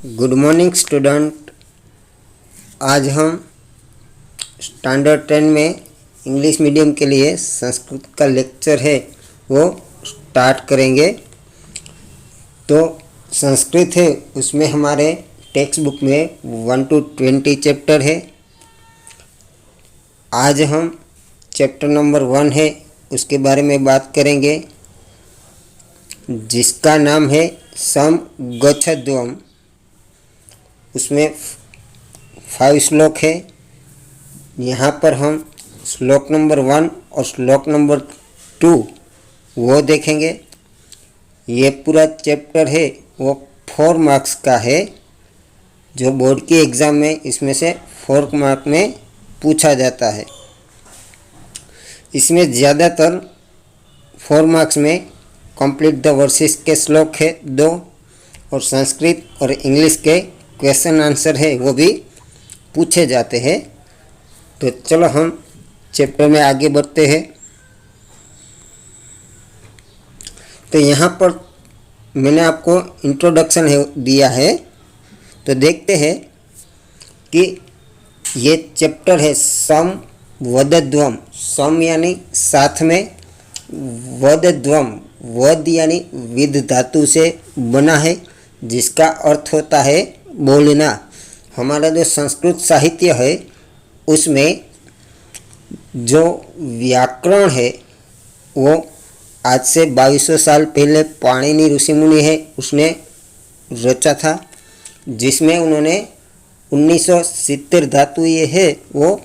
Good morning student. आज हम standard 10 में इंग्लिश मीडियम के लिए संस्कृत का लेक्चर है वो स्टार्ट करेंगे। तो संस्कृत है उसमें हमारे टेक्स्ट बुक में 1 to 20 चैप्टर है। आज हम चैप्टर नंबर 1 है उसके बारे में बात करेंगे, जिसका नाम है सम गच्छध्वम्। उसमें 5 श्लोक है। यहाँ पर हम श्लोक नंबर 1 और श्लोक नंबर 2 वो देखेंगे। ये पूरा चैप्टर है वो 4 मार्क्स का है, जो बोर्ड के एग्ज़ाम में इसमें से 4 मार्क में पूछा जाता है। इसमें ज़्यादातर 4 मार्क्स में कंप्लीट द वर्सेस के श्लोक है 2, और संस्कृत और इंग्लिश के क्वेश्चन आंसर है वो भी पूछे जाते हैं। तो चलो हम चैप्टर में आगे बढ़ते हैं। तो यहाँ पर मैंने आपको इंट्रोडक्शन दिया है, तो देखते हैं कि ये चैप्टर है सम वदध्वम्। सम यानी साथ में, वदध्वम् वद यानी विद धातु से बना है, जिसका अर्थ होता है बोलना। हमारा जो संस्कृत साहित्य है उसमें जो व्याकरण है वो आज से 2200 साल पहले पाणिनि ऋषिमुनि है उसने रचा था, जिसमें उन्होंने 1970 धातु ये है वो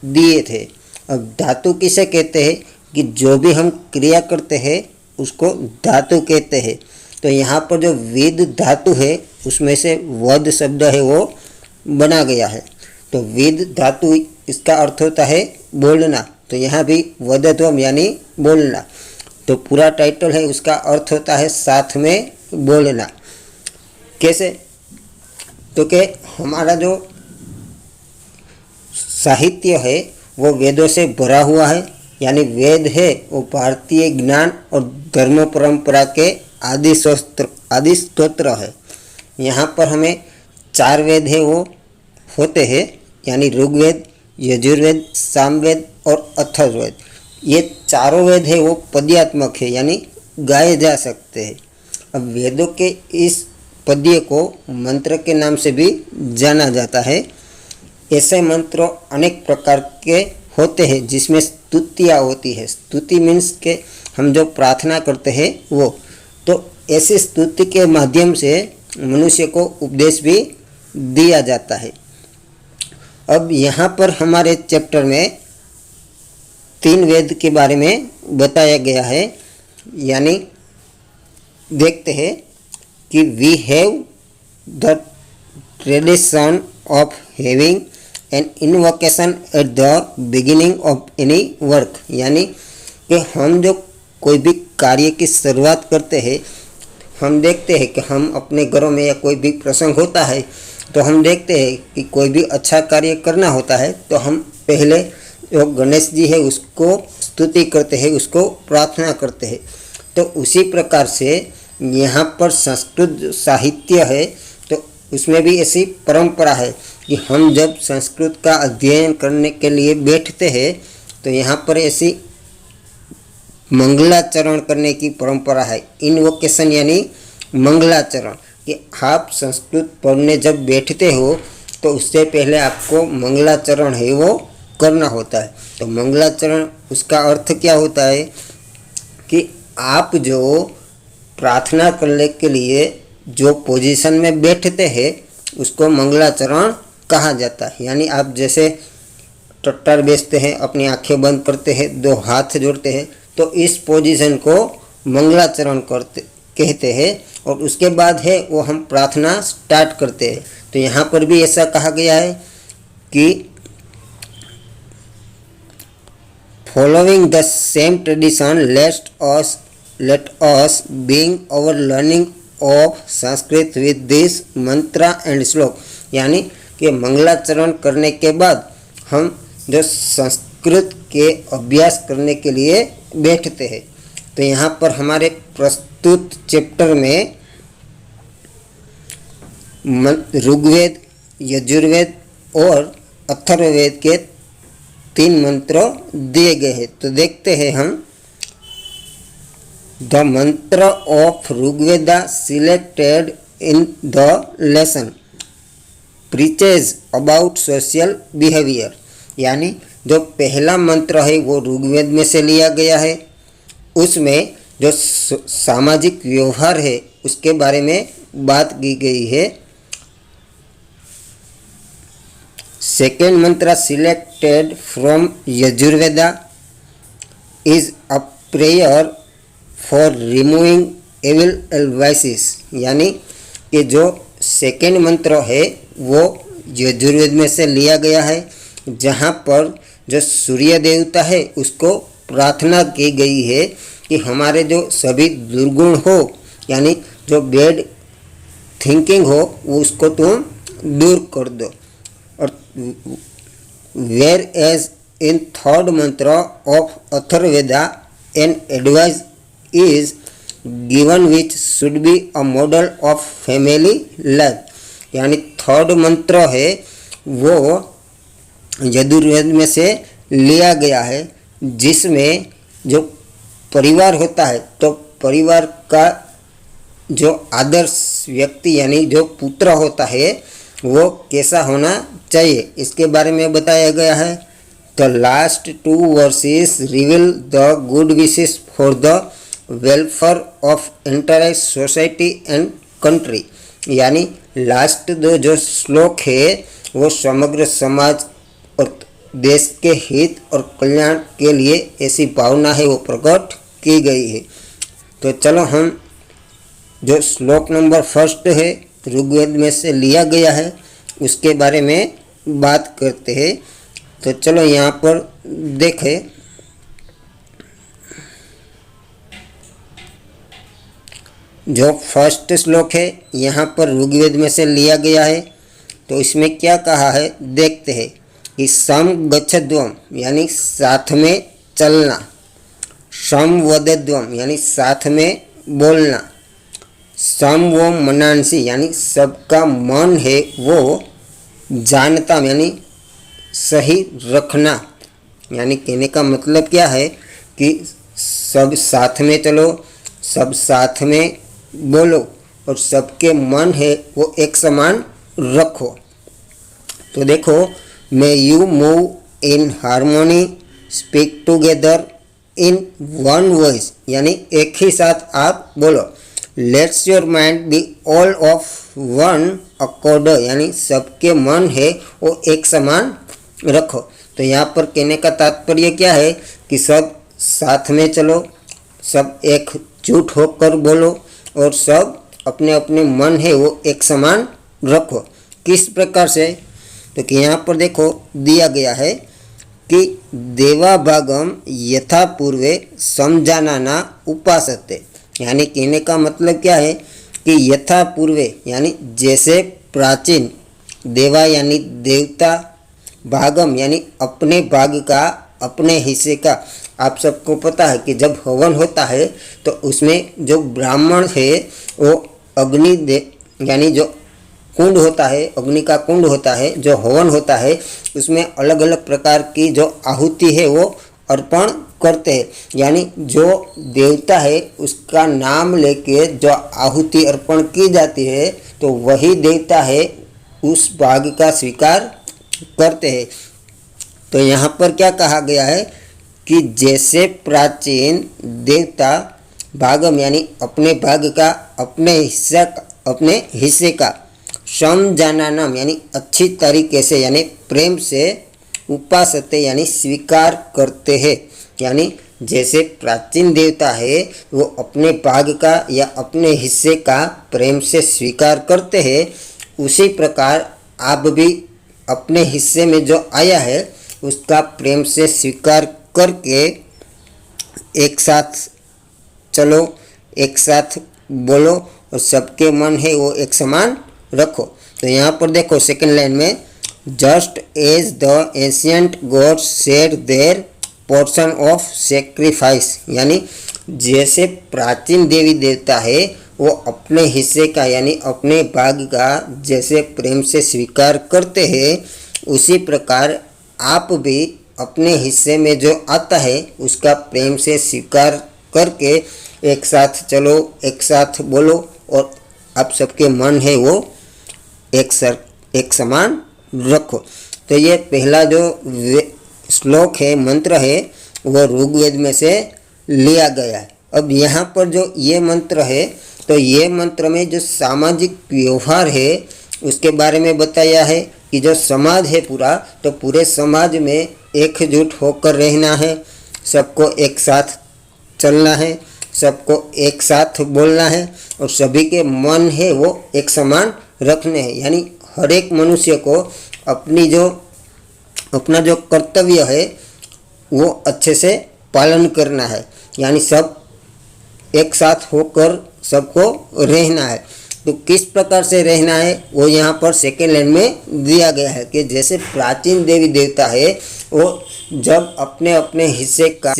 दिए थे। अब धातु किसे कहते हैं कि जो भी हम क्रिया करते हैं उसको धातु कहते हैं। तो यहाँ पर जो विद धातु है उसमें से वद शब्द है वो बना गया है। तो विद धातु इसका अर्थ होता है बोलना, तो यहाँ भी वदध्वम् यानी बोलना। तो पूरा टाइटल है उसका अर्थ होता है साथ में बोलना। कैसे? तो कि हमारा जो साहित्य है वो वेदों से भरा हुआ है, यानी वेद है वो भारतीय ज्ञान और धर्म परंपरा के आदि स्तोत्र है। यहाँ पर हमें 4 वेद है वो होते हैं, यानी ऋग्वेद, यजुर्वेद, सामवेद और अथर्ववेद। ये चारों वेद है वो पद्यात्मक है, यानी गाए जा सकते हैं। अब वेदों के इस पद्य को मंत्र के नाम से भी जाना जाता है। ऐसे मंत्र अनेक प्रकार के होते हैं जिसमें स्तुतियाँ होती है। स्तुति मीन्स के हम जो प्रार्थना करते हैं वो, तो ऐसी स्तुति के माध्यम से मनुष्य को उपदेश भी दिया जाता है। अब यहाँ पर हमारे चैप्टर में 3 वेद के बारे में बताया गया है, यानी देखते हैं कि we have the tradition of having an invocation at the beginning of any work. यानी कि हम जो कोई भी कार्य की शुरुआत करते हैं, हम देखते हैं कि हम अपने घरों में या कोई भी प्रसंग होता है तो हम देखते हैं कि कोई भी अच्छा कार्य करना होता है तो हम पहले जो गणेश जी है उसको स्तुति करते हैं, उसको प्रार्थना करते हैं। तो उसी प्रकार से यहाँ पर संस्कृत जो साहित्य है तो उसमें भी ऐसी परंपरा है कि हम जब संस्कृत का अध्ययन करने के लिए बैठते हैं तो यहाँ पर ऐसी मंगलाचरण करने की परंपरा है। इनवोकेशन यानी मंगलाचरण, कि आप संस्कृत पढ़ने जब बैठते हो तो उससे पहले आपको मंगलाचरण है वो करना होता है। तो मंगलाचरण उसका अर्थ क्या होता है कि आप जो प्रार्थना करने के लिए जो पोजीशन में बैठते हैं उसको मंगलाचरण कहा जाता है। यानी आप जैसे टट्टार बेचते हैं, अपनी आंखें बंद करते हैं, 2 हाथ जोड़ते हैं, तो इस पोजीशन को मंगलाचरण कहते हैं। और उसके बाद है वो हम प्रार्थना स्टार्ट करते हैं। तो यहाँ पर भी ऐसा कहा गया है कि following the same tradition let us being our learning of Sanskrit with this mantra and shloka. यानी कि मंगलाचरण करने के बाद हम जो संस्कृत के अभ्यास करने के लिए बैठते हैं। तो यहाँ पर हमारे प्रस्तुत चैप्टर में ऋग्वेद, यजुर्वेद और अथर्ववेद के 3 मंत्र दिए गए हैं। तो देखते हैं हम। The mantra of Rigveda selected in the lesson preaches about social behaviour, यानी जो पहला मंत्र है वो ऋग्वेद में से लिया गया है। उसमें जो सामाजिक व्यवहार है उसके बारे में बात की गई है। Second mantra selected from Yajurveda is a prayer for removing evil advices, यानी कि जो सेकेंड मंत्र है वो यजुर्वेद में से लिया गया है, जहाँ पर जो सूर्य देवता है उसको प्रार्थना की गई है कि हमारे जो सभी दुर्गुण हो, यानी जो बैड थिंकिंग हो, वो उसको तुम दूर कर दो। और वेयर एज इन थर्ड मंत्र of Atharvaveda an advice is given which should be a model of family life, यानी थर्ड मंत्र है वो यजुर्वेद में से लिया गया है, जिसमें जो परिवार होता है तो परिवार का जो आदर्श व्यक्ति यानी जो पुत्र होता है वो कैसा होना चाहिए, इसके बारे में बताया गया है। The last 2 versus reveal the good wishes for the welfare of entire society and country, यानी लास्ट 2 जो श्लोक है वो समग्र समाज और देश के हित और कल्याण के लिए ऐसी भावना है वो प्रकट की गई है। तो चलो हम जो श्लोक नंबर 1 है ऋग्वेद में से लिया गया है उसके बारे में बात करते हैं। तो चलो यहाँ पर देखें। जो फर्स्ट श्लोक है यहाँ पर ऋग्वेद में से लिया गया है। तो इसमें क्या कहा है देखते हैं कि सम गच्छध्वम यानी साथ में चलना, सम वदेध्वम यानी साथ में बोलना, सम वो मनांसी यानी सबका मन है वो जानता यानी सही रखना, यानी कहने का मतलब क्या है कि सब साथ में चलो, सब साथ में बोलो और सबके मन है वो एक समान रखो। तो देखो, may you move in harmony, speak together in one voice, यानी एक ही साथ आप बोलो। Let's your mind be all of one accord, यानी सबके मन है वो एक समान रखो। तो यहाँ पर कहने का तात्पर्य क्या है कि सब साथ में चलो, सब एकजुट होकर बोलो और सब अपने अपने मन है वो एक समान रखो। किस प्रकार से? तो कि यहाँ पर देखो दिया गया है कि देवाभागम यथा पूर्वे समजानाना उपासते, यानी कहने का मतलब क्या है कि यथा पूर्वे यानी जैसे प्राचीन, देवा यानी देवता, भागम यानी अपने भाग का, अपने हिस्से का। आप सबको पता है कि जब हवन होता है तो उसमें जो ब्राह्मण है वो अग्नि दे यानी जो कुंड होता है, अग्नि का कुंड होता है, जो हवन होता है उसमें अलग अलग प्रकार की जो आहुति है वो अर्पण करते हैं। यानी जो देवता है उसका नाम लेके जो आहुति अर्पण की जाती है तो वही देवता है उस भाग का स्वीकार करते हैं। तो यहाँ पर क्या कहा गया है कि जैसे प्राचीन देवता भागम यानी अपने भाग का, अपने हिस्से का, समजानानाम यानी अच्छी तरीके से यानी प्रेम से, उपासते यानी स्वीकार करते हैं। यानी जैसे प्राचीन देवता है वो अपने भाग का या अपने हिस्से का प्रेम से स्वीकार करते हैं, उसी प्रकार आप भी अपने हिस्से में जो आया है उसका प्रेम से स्वीकार करके एक साथ चलो, एक साथ बोलो और सबके मन है वो एक समान रखो। तो यहाँ पर देखो सेकंड लाइन में, just as the ancient gods share their portion of sacrifice, यानी जैसे प्राचीन देवी देवता है वो अपने हिस्से का यानी अपने भाग का जैसे प्रेम से स्वीकार करते हैं, उसी प्रकार आप भी अपने हिस्से में जो आता है उसका प्रेम से स्वीकार करके एक साथ चलो, एक साथ बोलो और आप सबके मन है वो एक समान रखो। तो ये पहला जो श्लोक है, मंत्र है, वो ऋग्वेद में से लिया गया है। अब यहाँ पर जो ये मंत्र है, तो ये मंत्र में जो सामाजिक व्यवहार है उसके बारे में बताया है कि जो समाज है पूरा, तो पूरे समाज में एकजुट होकर रहना है, सबको एक साथ चलना है, सबको एक साथ बोलना है और सभी के मन है वो एक समान रखने हैं। यानी हर एक मनुष्य को अपना जो कर्तव्य है वो अच्छे से पालन करना है, यानी सब एक साथ होकर सबको रहना है। तो किस प्रकार से रहना है वो यहाँ पर सेकेंड लाइन में दिया गया है कि जैसे प्राचीन देवी देवता है वो जब अपने अपने हिस्से का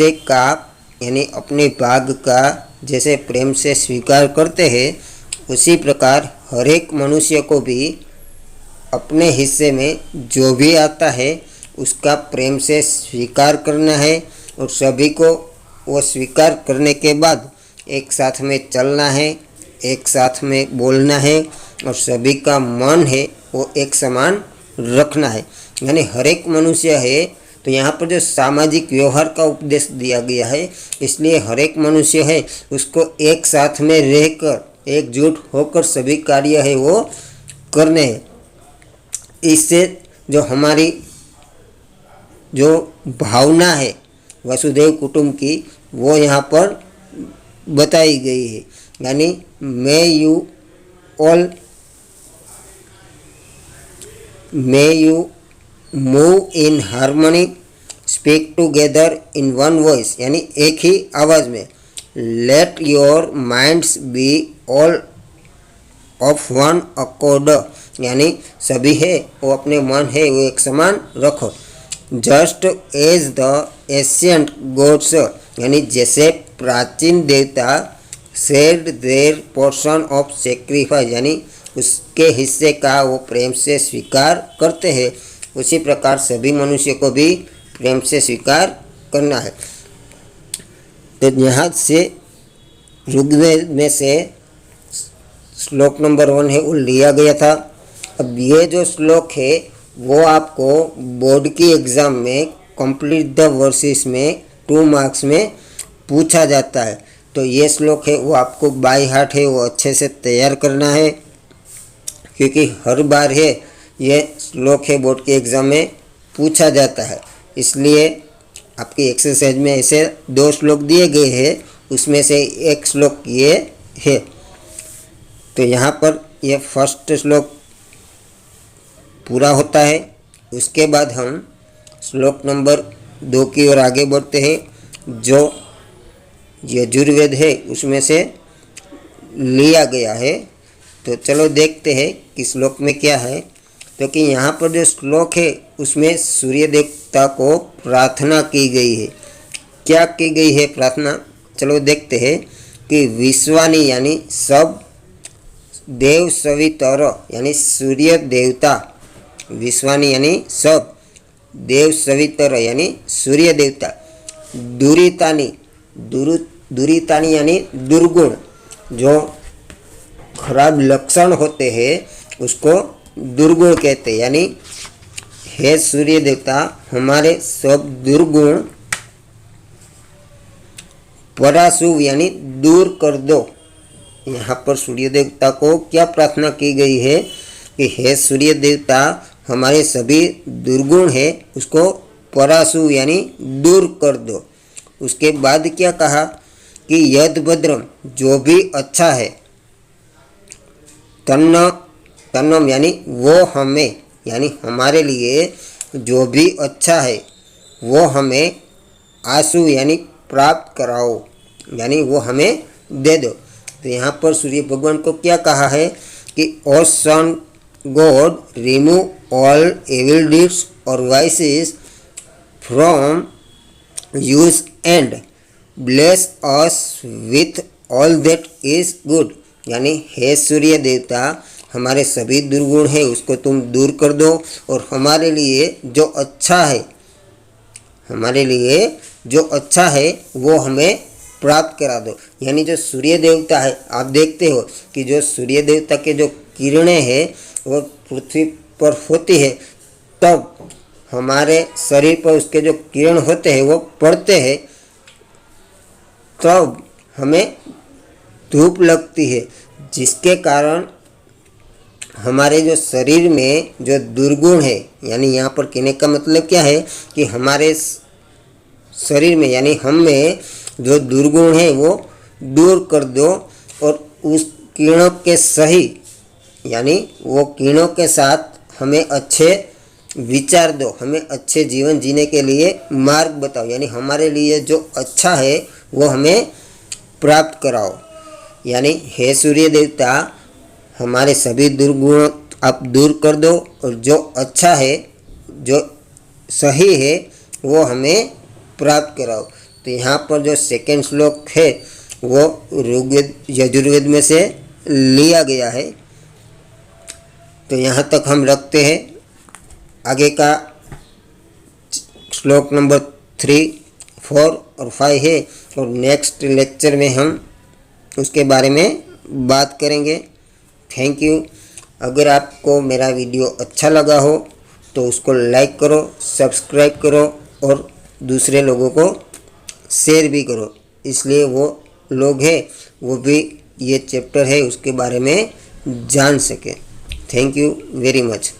यानी अपने भाग का जैसे प्रेम से स्वीकार करते हैं, उसी प्रकार हर एक मनुष्य को भी अपने हिस्से में जो भी आता है उसका प्रेम से स्वीकार करना है और सभी को वो स्वीकार करने के बाद एक साथ में चलना है, एक साथ में बोलना है और सभी का मन है वो एक समान रखना है। यानी हर एक मनुष्य है, तो यहाँ पर जो सामाजिक व्यवहार का उपदेश दिया गया है, इसलिए हर एक मनुष्य है उसको एक साथ में रहकर एकजुट होकर सभी कार्य है वो करने हैं। इससे जो हमारी जो भावना है वसुधैव कुटुंब की वो यहाँ पर बताई गई है। यानी may you move in harmony, speak together in one voice, यानी एक ही आवाज़ में। Let your minds be all of one accord, यानी सभी है वो अपने मन है वो एक समान रखो। Just as the ancient gods, यानी जैसे प्राचीन देवता shared their portion of sacrifice, यानी उसके हिस्से का वो प्रेम से स्वीकार करते हैं, उसी प्रकार सभी मनुष्य को भी प्रेम से स्वीकार करना है। तो यहाँ से ऋग्वेद में से श्लोक नंबर 1 है वो लिया गया था। अब ये जो श्लोक है वो आपको बोर्ड की एग्ज़ाम में कंप्लीट द वर्सेस में 2 मार्क्स में पूछा जाता है। तो ये श्लोक है वो आपको बाय हार्ट है वो अच्छे से तैयार करना है, क्योंकि हर बार है ये श्लोक है बोर्ड के एग्ज़ाम में पूछा जाता है। इसलिए आपकी एक्सरसाइज में ऐसे 2 श्लोक दिए गए हैं, उसमें से एक श्लोक ये है। तो यहाँ पर ये फर्स्ट श्लोक पूरा होता है, उसके बाद हम श्लोक नंबर 2 की ओर आगे बढ़ते हैं, जो यजुर्वेद है उसमें से लिया गया है। तो चलो देखते हैं कि श्लोक में क्या है। तो कि यहाँ पर जो श्लोक है उसमें सूर्य देवता को प्रार्थना की गई है। क्या की गई है प्रार्थना, चलो देखते हैं कि विश्वानी यानी सब, देव सवितर यानी सूर्य देवता, विश्वानी यानी सब, देव सवितर यानी सूर्य देवता, दुरितानी यानी दुर्गुण, जो खराब लक्षण होते हैं उसको दुर्गुण कहते हैं। यानी हे सूर्य देवता हमारे सब दुर्गुण पराशु यानी दूर कर दो। यहाँ पर सूर्य देवता को क्या प्रार्थना की गई है कि हे सूर्य देवता हमारे सभी दुर्गुण है उसको पराशु यानी दूर कर दो। उसके बाद क्या कहा कि यद भद्रम जो भी अच्छा है, तन्नम यानी वो हमें, यानी हमारे लिए जो भी अच्छा है वो हमें आंसू यानी प्राप्त कराओ, यानी वो हमें दे दो। तो यहाँ पर सूर्य भगवान को क्या कहा है कि O sun god remove all evil deeds और vices from us and bless us with all that is good. यानी हे सूर्य देवता, हमारे सभी दुर्गुण है उसको तुम दूर कर दो और हमारे लिए जो अच्छा है, हमारे लिए जो अच्छा है वो हमें प्राप्त करा दो। यानी जो सूर्य देवता है, आप देखते हो कि जो सूर्य देवता के जो किरणें हैं वो पृथ्वी पर होती है, तब हमारे शरीर पर उसके जो किरण होते हैं वो पड़ते हैं, तब हमें धूप लगती है, जिसके कारण हमारे जो शरीर में जो दुर्गुण है, यानी यहाँ पर कहने का मतलब क्या है कि हमारे शरीर में यानी हम में जो दुर्गुण है वो दूर कर दो और उस किरणों के सही यानी वो किरणों के साथ हमें अच्छे विचार दो, हमें अच्छे जीवन जीने के लिए मार्ग बताओ। यानी हमारे लिए जो अच्छा है वो हमें प्राप्त कराओ। यानी हे सूर्य देवता, हमारे सभी दुर्गुण आप दूर कर दो और जो अच्छा है, जो सही है वो हमें प्राप्त कराओ। तो यहाँ पर जो सेकेंड श्लोक है वो ऋग्वेद यजुर्वेद में से लिया गया है। तो यहाँ तक हम रखते हैं। आगे का श्लोक नंबर 3, 4 और 5 है और नेक्स्ट लेक्चर में हम उसके बारे में बात करेंगे। Thank you. अगर आपको मेरा वीडियो अच्छा लगा हो तो उसको लाइक करो, सब्सक्राइब करो और दूसरे लोगों को शेयर भी करो, इसलिए वो लोग हैं वो भी ये चैप्टर है उसके बारे में जान सके। Thank you very much.